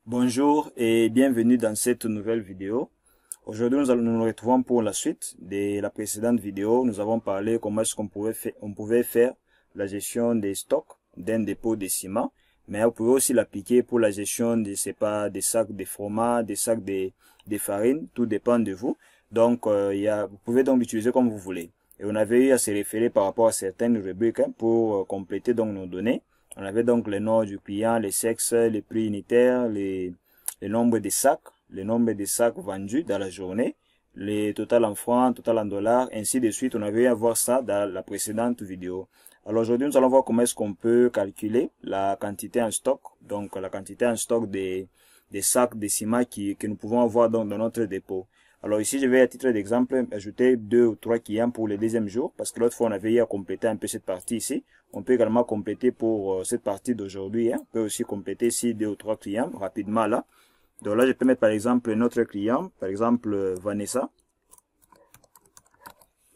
Bonjour et bienvenue dans cette nouvelle vidéo. Aujourd'hui, nous retrouvons pour la suite de la précédente vidéo. Nous avons parlé comment est-ce qu'on pouvait faire la gestion des stocks d'un dépôt de ciment, mais vous pouvez aussi l'appliquer pour la gestion de, c'est pas, des sacs de fromage, des sacs de farine, tout dépend de vous. Donc, vous pouvez donc l'utiliser comme vous voulez. Et on avait eu à se référer par rapport à certaines rubriques pour compléter donc nos données. On avait donc le nom du client, les sexes, les prix unitaires, le nombre de sacs vendus dans la journée, les total en francs, total en dollars, ainsi de suite. On avait eu à voir ça dans la précédente vidéo. Alors aujourd'hui, nous allons voir comment est-ce qu'on peut calculer la quantité en stock, donc la quantité en stock des sacs de ciment que nous pouvons avoir donc dans notre dépôt. Alors ici, je vais à titre d'exemple ajouter 2 ou 3 clients pour le deuxième jour, parce que l'autre fois, on avait eu à compléter un peu cette partie ici. On peut également compléter pour cette partie d'aujourd'hui. On peut aussi compléter ici 2 ou 3 clients rapidement là. Donc là, je peux mettre par exemple notre client, par exemple Vanessa.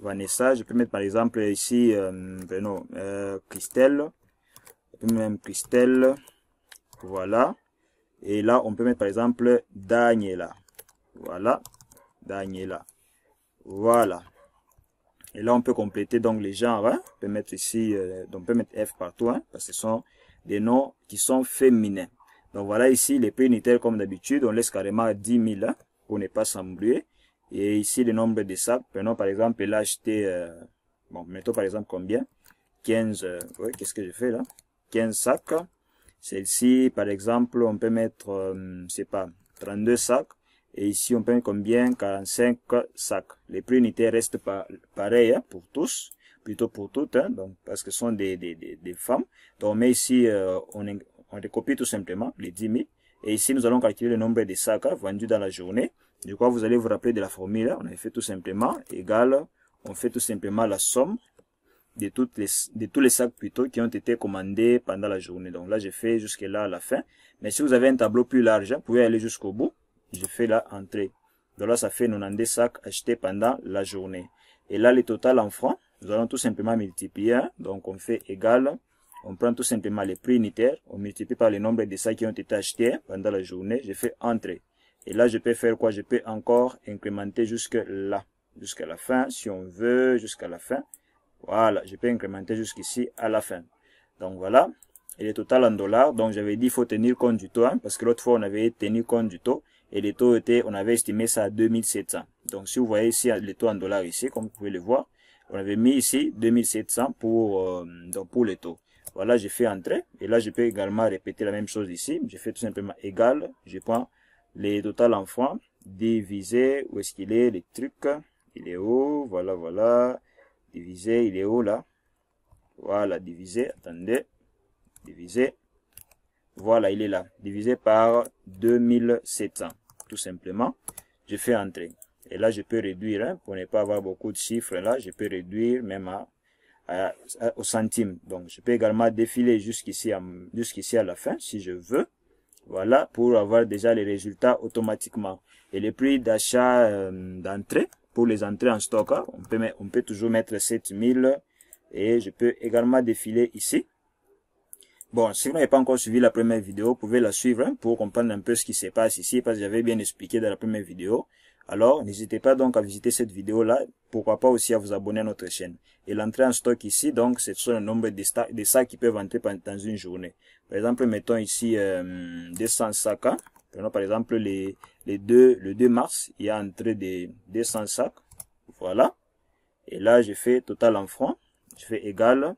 Je peux mettre par exemple ici Christelle. Je peux même Christelle. Voilà. Et là, on peut mettre par exemple Daniela. Voilà. Daniela. Voilà. Et là, on peut compléter donc les genres. On peut mettre ici, on peut mettre F partout, parce que ce sont des noms qui sont féminins. Donc voilà ici les prix unitaires comme d'habitude. On laisse carrément 10 000 pour ne pas s'embrouiller. Et ici le nombre de sacs. Prenons par exemple, là acheté, mettons par exemple combien 15, qu'est-ce que je fais là 15 sacs. Celle-ci, par exemple, on peut mettre, c'est pas, 32 sacs. Et ici, on peut mettre combien 45 sacs. Les prix unitaires restent pareils pour tous, plutôt pour toutes, donc, parce que ce sont des femmes. Donc, on met ici, on décopie tout simplement les 10 000. Et ici, nous allons calculer le nombre de sacs vendus dans la journée. Du coup, vous allez vous rappeler de la formule. On a fait tout simplement égal, on fait tout simplement la somme de tous les sacs plutôt qui ont été commandés pendant la journée. Donc là, j'ai fait jusque là à la fin. Mais si vous avez un tableau plus large, vous pouvez aller jusqu'au bout. Je fais la entrée. Donc là, ça fait 92 sacs achetés pendant la journée. Et là, le total en francs, nous allons tout simplement multiplier. Donc, on fait égal. On prend tout simplement les prix unitaires. On multiplie par le nombre de sacs qui ont été achetés pendant la journée. Je fais entrée. Et là, je peux faire quoi? Je peux encore incrémenter jusque là. Jusqu'à la fin, si on veut, jusqu'à la fin. Voilà, je peux incrémenter jusqu'ici à la fin. Donc voilà. Et le total en dollars. Donc j'avais dit il faut tenir compte du taux. Parce que l'autre fois, on avait tenu compte du taux. Et le taux était, on avait estimé ça à 2700. Donc si vous voyez ici le taux en dollars ici, comme vous pouvez le voir, on avait mis ici 2700 pour le taux. Voilà, j'ai fait entrer. Et là, je peux également répéter la même chose ici. Je fais tout simplement égal. Je prends les total en francs, divisé, où est-ce qu'il est, les trucs, il est où, voilà, voilà, divisé, il est où là, voilà, divisé, attendez, divisé, voilà, il est là, divisé par 2700, tout simplement, je fais entrer, et là je peux réduire, pour ne pas avoir beaucoup de chiffres là, je peux réduire même au centime, donc je peux également défiler jusqu'ici à la fin, si je veux. Voilà, pour avoir déjà les résultats automatiquement. Et le prix d'achat d'entrée, pour les entrées en stock, on peut toujours mettre 7000. Et je peux également défiler ici. Bon, si vous n'avez pas encore suivi la première vidéo, vous pouvez la suivre pour comprendre un peu ce qui se passe ici, parce que j'avais bien expliqué dans la première vidéo. Alors, n'hésitez pas donc à visiter cette vidéo-là, pourquoi pas aussi à vous abonner à notre chaîne. Et l'entrée en stock ici, donc, c'est sur le nombre de sacs qui peuvent entrer dans une journée. Par exemple, mettons ici 200 sacs. Prenons par exemple le 2 mars, il y a entré des 200 sacs. Voilà. Et là, je fais total en francs. Je fais égal.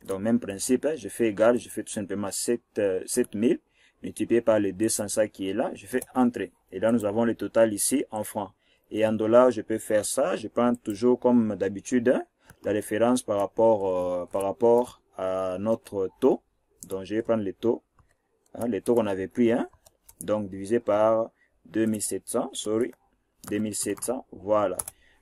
Donc, même principe, je fais égal. Je fais tout simplement 7000 multiplié par les 200 sacs qui est là. Je fais entrer. Et là, nous avons le total ici en francs. Et en dollars, je peux faire ça. Je prends toujours comme d'habitude la référence par rapport à notre taux. Donc, je vais prendre les taux. Les taux qu'on avait pris. Donc, divisé par 2700. 2700. Voilà.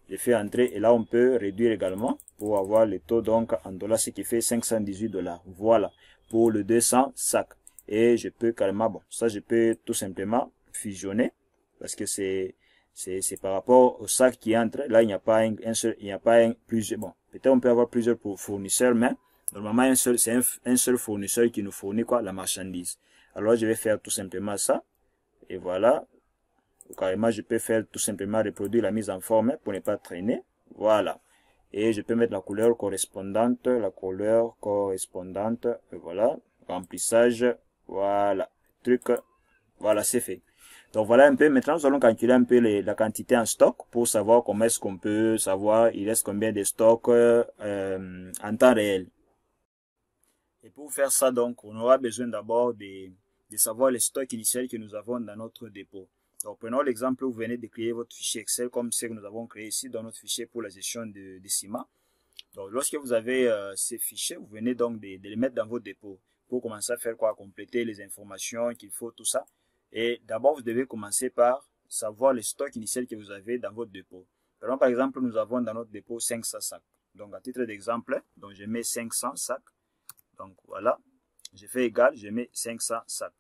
Je fais entrer. Et là, on peut réduire également pour avoir les taux donc en dollars, ce qui fait 518 $. Voilà. Pour le 200 sacs. Et je peux carrément, bon, ça, je peux tout simplement fusionner. Parce que c'est par rapport au sac qui entre. Là, il n'y a pas plusieurs, bon, peut-être on peut avoir plusieurs fournisseurs, mais Normalement, c'est un seul fournisseur qui nous fournit quoi? La marchandise. Alors, je vais faire tout simplement ça. Et voilà. Carrément, je peux faire tout simplement reproduire la mise en forme pour ne pas traîner. Voilà. Et je peux mettre la couleur correspondante. Et voilà. Remplissage. Voilà. Truc. Voilà, c'est fait. Donc voilà un peu. Maintenant, nous allons calculer un peu la quantité en stock pour savoir comment est-ce qu'on peut savoir il reste combien de stocks en temps réel. Et pour faire ça, donc, on aura besoin d'abord de savoir les stocks initiaux que nous avons dans notre dépôt. Donc, prenons l'exemple où vous venez de créer votre fichier Excel comme ce que nous avons créé ici dans notre fichier pour la gestion de ciment. Donc, lorsque vous avez ces fichiers, vous venez donc de les mettre dans votre dépôt pour commencer à faire quoi? Compléter les informations qu'il faut, tout ça. Et d'abord, vous devez commencer par savoir les stocks initiaux que vous avez dans votre dépôt. Prenons par exemple, nous avons dans notre dépôt 500 sacs. Donc, à titre d'exemple, donc je mets 500 sacs. Donc voilà, j'ai fait égal, je mets 500 sacs.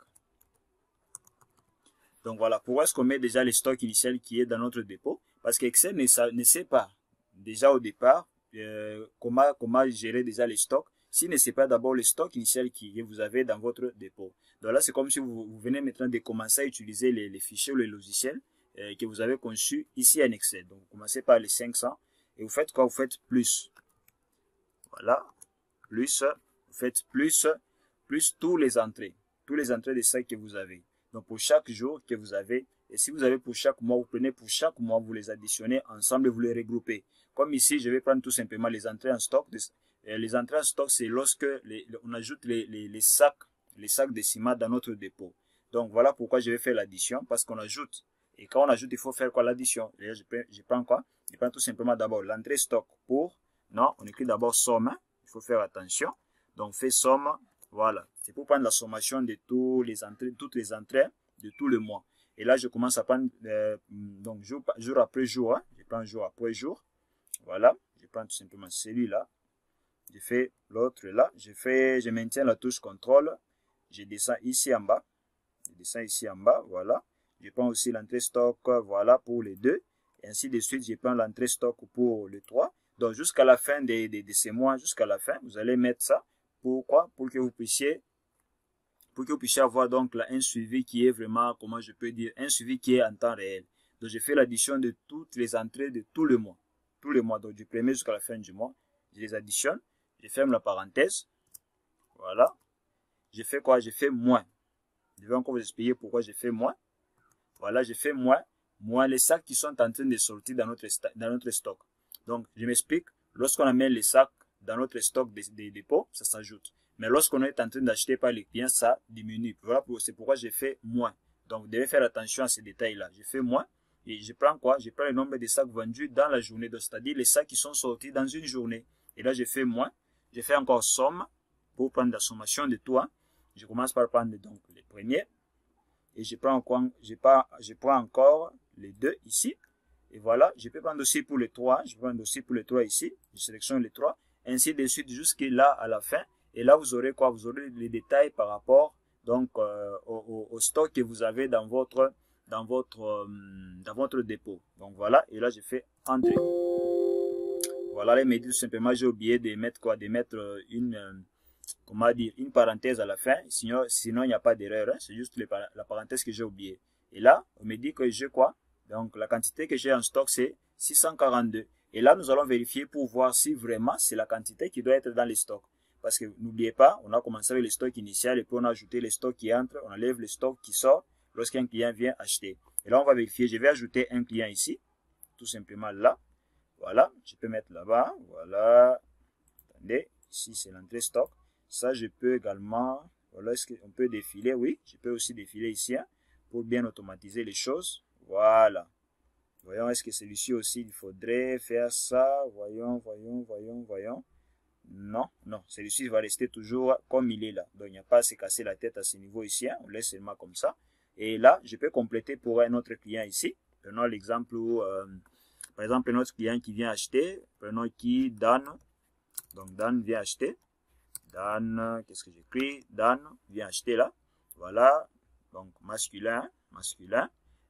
Donc voilà, pourquoi est-ce qu'on met déjà les stocks initiaux qui est dans notre dépôt? Parce qu'Excel ne sait pas déjà au départ comment gérer déjà les stocks s'il ne sait pas d'abord les stocks initiaux que vous avez dans votre dépôt. Donc là, c'est comme si vous venez maintenant de commencer à utiliser les fichiers ou les logiciels que vous avez conçus ici en Excel. Donc vous commencez par les 500 et vous faites quoi? Vous faites plus. Voilà, plus. Vous faites plus tous les entrées de sacs que vous avez. Donc pour chaque jour que vous avez, et si vous avez pour chaque mois, vous prenez pour chaque mois, vous les additionnez ensemble et vous les regroupez. Comme ici, je vais prendre tout simplement les entrées en stock. Les entrées en stock, c'est lorsque on ajoute les sacs de ciment dans notre dépôt. Donc voilà pourquoi je vais faire l'addition, parce qu'on ajoute. Et quand on ajoute, il faut faire quoi? L'addition. Je prends quoi? Je prends tout simplement d'abord l'entrée stock pour, non, on écrit d'abord somme, il faut faire attention. Donc, fait somme, voilà. C'est pour prendre la sommation de toutes les entrées de tout le mois. Et là, je commence à prendre, donc, jour après jour, hein. Je prends jour après jour. Voilà. Je prends tout simplement celui-là. Je fais l'autre là. Je maintiens la touche contrôle. Je descends ici en bas. Voilà. Je prends aussi l'entrée stock, voilà, pour les deux. Et ainsi de suite, je prends l'entrée stock pour les trois. Donc, jusqu'à la fin de ces mois, jusqu'à la fin, vous allez mettre ça. Pourquoi? Pour que vous puissiez avoir donc là un suivi qui est vraiment, comment je peux dire, un suivi qui est en temps réel. Donc je fais l'addition de toutes les entrées de tout le mois. Tous les mois, donc du premier jusqu'à la fin du mois. Je les additionne, je ferme la parenthèse. Voilà. Je fais quoi? Je fais moins. Je vais encore vous expliquer pourquoi je fais moins. Voilà, je fais moins les sacs qui sont en train de sortir dans notre stock. Donc, je m'explique. Lorsqu'on amène les sacs dans notre stock des dépôts, ça s'ajoute. Mais lorsqu'on est en train d'acheter par les clients, ça diminue. Voilà, c'est pourquoi j'ai fait moins. Donc, vous devez faire attention à ces détails-là. Je fais moins et je prends quoi? Je prends le nombre de sacs vendus dans la journée, c'est-à-dire les sacs qui sont sortis dans une journée. Et là, je fais moins. Je fais encore somme pour prendre la sommation de tout. Hein. Je commence par prendre donc les premiers. Et je prends encore les deux ici. Et voilà, je peux prendre aussi pour les trois. Je prends aussi pour les trois ici. Je sélectionne les trois. Ainsi de suite jusqu'à là à la fin. Et là, vous aurez quoi? Vous aurez les détails par rapport donc au stock que vous avez dans votre dépôt. Donc voilà. Et là, je fais Entrée. Voilà, là, il me dit tout simplement, j'ai oublié de mettre quoi? De mettre comment dire, une parenthèse à la fin. Sinon il n'y a pas d'erreur. Hein? C'est juste la parenthèse que j'ai oublié. Et là, on me dit que j'ai quoi? Donc, la quantité que j'ai en stock, c'est 642. Et là, nous allons vérifier pour voir si vraiment c'est la quantité qui doit être dans les stocks. Parce que n'oubliez pas, on a commencé avec le stock initial et puis on a ajouté les stocks qui entrent, on enlève le stock qui sort lorsqu'un client vient acheter. Et là, on va vérifier. Je vais ajouter un client ici, tout simplement là. Voilà, je peux mettre là-bas. Voilà. Attendez, ici c'est l'entrée stock. Ça, je peux également, voilà, est-ce qu'on peut défiler? Oui, je peux aussi défiler ici hein, pour bien automatiser les choses. Voilà. Voyons, est-ce que celui-ci aussi, il faudrait faire ça? Voyons. Non, celui-ci va rester toujours comme il est là. Donc, il n'y a pas à se casser la tête à ce niveau ici. Hein. On laisse seulement comme ça. Et là, je peux compléter pour un autre client ici. Prenons l'exemple où, par exemple, un autre client qui vient acheter. Prenons qui? Dan. Donc, Dan vient acheter. Dan, qu'est-ce que j'écris? Dan vient acheter là. Voilà. Donc, masculin.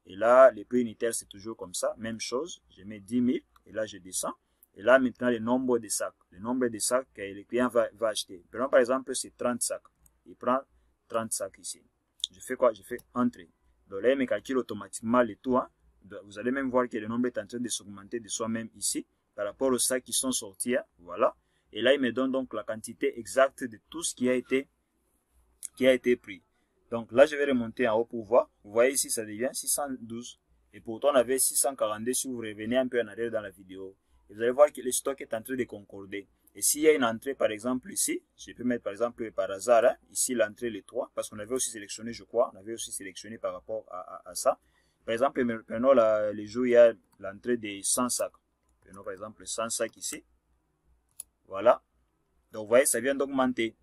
Et là, les prix unitaires, c'est toujours comme ça. Même chose. Je mets 10 000. Et là, je descends. Et là, maintenant, le nombre de sacs. Le nombre de sacs que le client va acheter. Prenons par exemple, c'est 30 sacs. Il prend 30 sacs ici. Je fais quoi? Je fais entrer. Donc là, il me calcule automatiquement le tout. Hein. Vous allez même voir que le nombre est en train de s'augmenter de soi-même ici par rapport aux sacs qui sont sortis. Hein. Voilà. Et là, il me donne donc la quantité exacte de tout ce qui a été pris. Donc là, je vais remonter en haut pour voir. Vous voyez ici, ça devient 612. Et pourtant, on avait 642 si vous revenez un peu en arrière dans la vidéo. Et vous allez voir que le stock est en train de concorder. Et s'il y a une entrée, par exemple, ici, je peux mettre, par exemple, par hasard, hein, ici, l'entrée, les 3, parce qu'on avait aussi sélectionné, je crois, on avait aussi sélectionné par rapport à ça. Par exemple, prenons les jours où il y a l'entrée des 100 sacs. Prenons, par exemple, 100 sacs ici. Voilà. Donc, vous voyez, ça vient d'augmenter.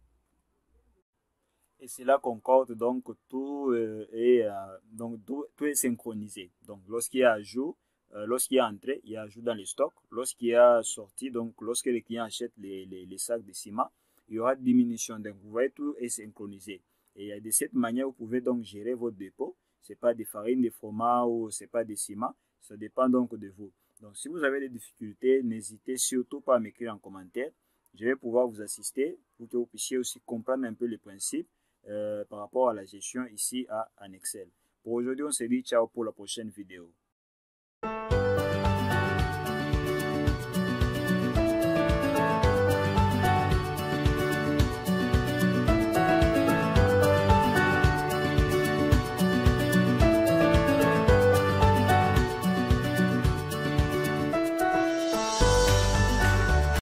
Et cela concorde, donc tout est synchronisé. Donc, lorsqu'il y a ajout, lorsqu'il y a entrée, il y a ajout dans les stocks. Lorsqu'il y a sortie, donc lorsque les clients achètent les sacs de ciment, il y aura diminution. Donc, vous voyez, tout est synchronisé. Et de cette manière, vous pouvez donc gérer votre dépôt. Ce n'est pas des farines, des fromages ou ce n'est pas des ciments. Ça dépend donc de vous. Donc, si vous avez des difficultés, n'hésitez surtout pas à m'écrire en commentaire. Je vais pouvoir vous assister pour que vous puissiez aussi comprendre un peu les principes par rapport à la gestion ici en Excel. Pour aujourd'hui, on se dit ciao pour la prochaine vidéo.